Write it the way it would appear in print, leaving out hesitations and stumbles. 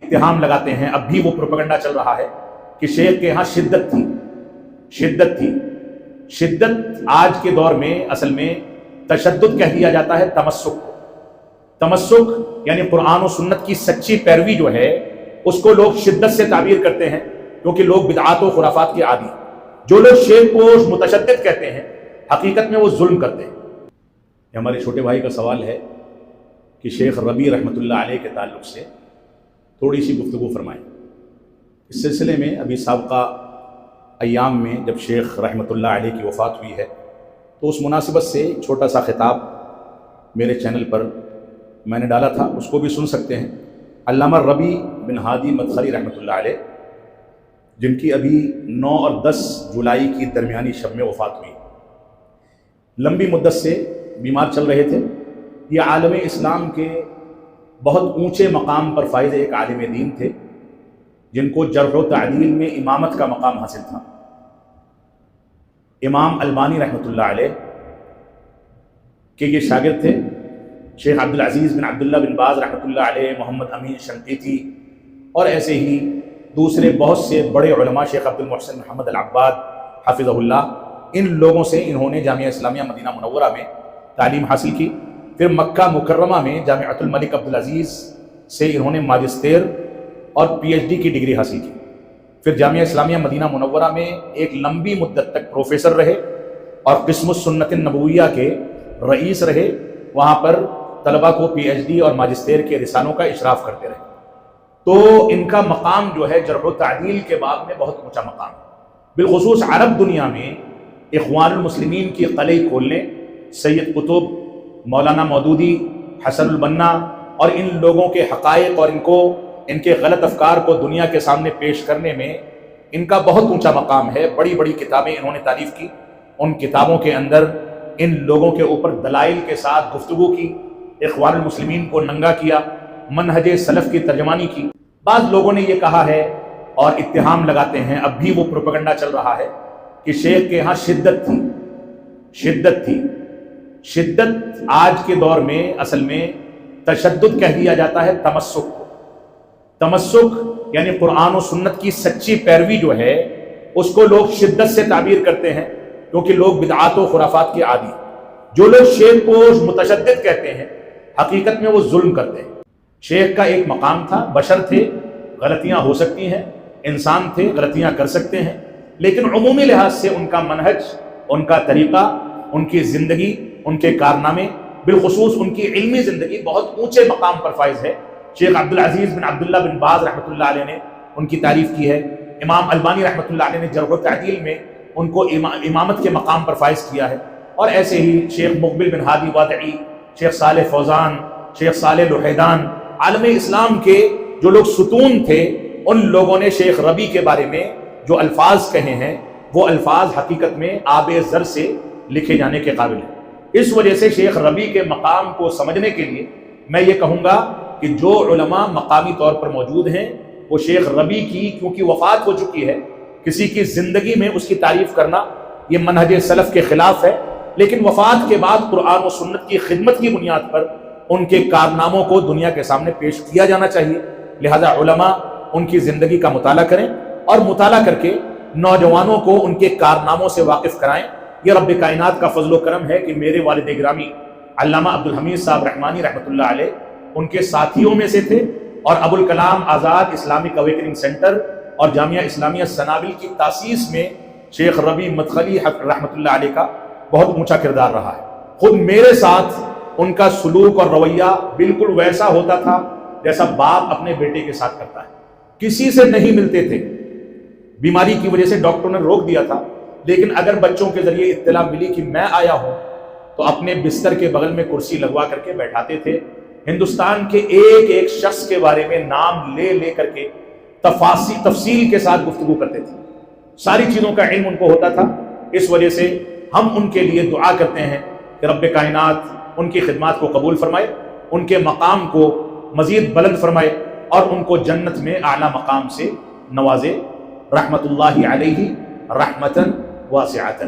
اتہام لگاتے ہیں، اب بھی وہ پروپیگنڈا چل رہا ہے کہ شیخ کے ہاں شدت تھی۔ شدت آج کے دور میں اصل میں تشدد کہہ دیا جاتا ہے تمسک کو۔ تمسک یعنی قرآن و سنت کی سچی پیروی جو ہے اس کو لوگ شدت سے تعبیر کرتے ہیں، کیونکہ لوگ بدعات و خرافات کے عادی ہیں۔ جو لوگ شیخ کو متشدد کہتے ہیں حقیقت میں وہ ظلم کرتے ہیں۔ یہ ہمارے چھوٹے بھائی کا سوال ہے کہ شیخ ربیع رحمۃ اللہ علیہ کے تعلق سے تھوڑی سی گفتگو فرمائیں۔ اس سلسلے میں ابھی سابقہ ایام میں جب شیخ رحمۃ اللہ علیہ کی وفات ہوئی ہے تو اس مناسبت سے ایک چھوٹا سا خطاب میرے چینل پر میں نے ڈالا تھا، اس کو بھی سن سکتے ہیں۔ علامہ ربیع بن ہادی مدخلی رحمۃ اللہ علیہ، جن کی ابھی 9 اور 10 جولائی کی درمیانی شب میں وفات ہوئی، لمبی مدت سے بیمار چل رہے تھے۔ یہ عالم اسلام کے بہت اونچے مقام پر فائز ایک عالم دین تھے، جن کو جرح و تعدیل میں امامت کا مقام حاصل تھا۔ امام البانی رحمۃ اللہ علیہ کے یہ شاگرد تھے۔ شیخ عبدالعزیز بن عبداللہ بن باز رحمۃ اللہ علیہ، محمد امین شنقیطی اور ایسے ہی دوسرے بہت سے بڑے علماء، شیخ عبد المحسن محمد العباد حفظہ اللہ، ان لوگوں سے انہوں نے جامعہ اسلامیہ مدینہ منورہ میں تعلیم حاصل کی۔ پھر مکہ مکرمہ میں جامعۃ الملک عبدالعزیز سے انہوں نے ماجسٹیر اور پی ایچ ڈی کی ڈگری حاصل کی۔ پھر جامعہ اسلامیہ مدینہ منورہ میں ایک لمبی مدت تک پروفیسر رہے اور قسم السنت النبویہ کے رئیس رہے۔ وہاں پر طلبہ کو پی ایچ ڈی اور ماجسٹیر کے رسالوں کا اشراف کرتے رہے۔ تو ان کا مقام جو ہے جرح و تعدیل کے باب میں بہت اونچا مقام ہے۔ بالخصوص عرب دنیا میں اخوان المسلمین کی قلعے کھولنے، سید قطب، مولانا مودودی، حسن البنا اور ان لوگوں کے حقائق اور ان کے غلط افکار کو دنیا کے سامنے پیش کرنے میں ان کا بہت اونچا مقام ہے۔ بڑی بڑی کتابیں انہوں نے تالیف کی، ان کتابوں کے اندر ان لوگوں کے اوپر دلائل کے ساتھ گفتگو کی، اخوان المسلمین کو ننگا کیا، منہج سلف کی ترجمانی کی۔ بعض لوگوں نے یہ کہا ہے اور اتہام لگاتے ہیں، اب بھی وہ پروپیگنڈا چل رہا ہے کہ شیخ کے ہاں شدت تھی۔ شدت آج کے دور میں اصل میں تشدد کہہ دیا جاتا ہے تمسک کو۔ تمسک یعنی قرآن و سنت کی سچی پیروی جو ہے اس کو لوگ شدت سے تعبیر کرتے ہیں، کیونکہ لوگ بدعات و خرافات کے عادی ہیں۔ جو لوگ شیخ کو متشدد کہتے ہیں حقیقت میں وہ ظلم کرتے ہیں۔ شیخ کا ایک مقام تھا، بشر تھے، غلطیاں ہو سکتی ہیں، انسان تھے، غلطیاں کر سکتے ہیں، لیکن عمومی لحاظ سے ان کا منہج، ان کا طریقہ، ان کی زندگی، ان کے کارنامے، بالخصوص ان کی علمی زندگی بہت اونچے مقام پر فائز ہے۔ شیخ عبدالعزیز بن عبداللہ بن باز رحمۃ اللہ علیہ نے ان کی تعریف کی ہے۔ امام البانی رحمۃ اللہ علیہ نے جرح و تعدیل میں ان کو امامت کے مقام پر فائز کیا ہے۔ اور ایسے ہی شیخ مقبل بن ہادی وادعی، شیخ صالح فوزان، شیخ صالح لوحیدان، عالم اسلام کے جو لوگ ستون تھے، ان لوگوں نے شیخ ربیع کے بارے میں جو الفاظ کہے ہیں وہ الفاظ حقیقت میں آب زر سے لکھے جانے کے قابل ہیں۔ اس وجہ سے شیخ ربیع کے مقام کو سمجھنے کے لیے میں یہ کہوں گا کہ جو علماء مقامی طور پر موجود ہیں وہ شیخ ربیع کی، کیونکہ وفات ہو چکی ہے، کسی کی زندگی میں اس کی تعریف کرنا یہ منہج سلف کے خلاف ہے، لیکن وفات کے بعد قرآن و سنت کی خدمت کی بنیاد پر ان کے کارناموں کو دنیا کے سامنے پیش کیا جانا چاہیے۔ لہذا علماء ان کی زندگی کا مطالعہ کریں اور مطالعہ کر کے نوجوانوں کو ان کے کارناموں سے واقف کرائیں۔ یہ رب کائنات کا فضل و کرم ہے کہ میرے والد گرامی علامہ عبدالحمید صاحب رحمانی رحمۃ اللہ علیہ ان کے ساتھیوں میں سے تھے، اور Abul Kalam Azad Islamic awakening centre اور جامعہ اسلامیہ سنابل کی تاسیس میں شیخ ربیع مدخلی رحمۃ اللہ علیہ کا بہت اونچا کردار رہا ہے۔ خود میرے ساتھ ان کا سلوک اور رویہ بالکل ویسا ہوتا تھا جیسا باپ اپنے بیٹے کے ساتھ کرتا ہے۔ کسی سے نہیں ملتے تھے، بیماری کی وجہ سے ڈاکٹر نے روک دیا تھا، لیکن اگر بچوں کے ذریعے اطلاع ملی کہ میں آیا ہوں تو اپنے بستر کے بغل میں کرسی لگوا کر کے بیٹھاتے تھے۔ ہندوستان کے ایک ایک شخص کے بارے میں نام لے لے کر کے تفصیل کے ساتھ گفتگو کرتے تھے، ساری چیزوں کا علم ان کو ہوتا تھا۔ اس وجہ سے ہم ان کے لیے دعا کرتے ہیں کہ رب کائنات ان کی خدمات کو قبول فرمائے، ان کے مقام کو مزید بلند فرمائے اور ان کو جنت میں اعلیٰ مقام سے نوازے۔ رحمت اللہ علیہ رحمتاً واسعۃ۔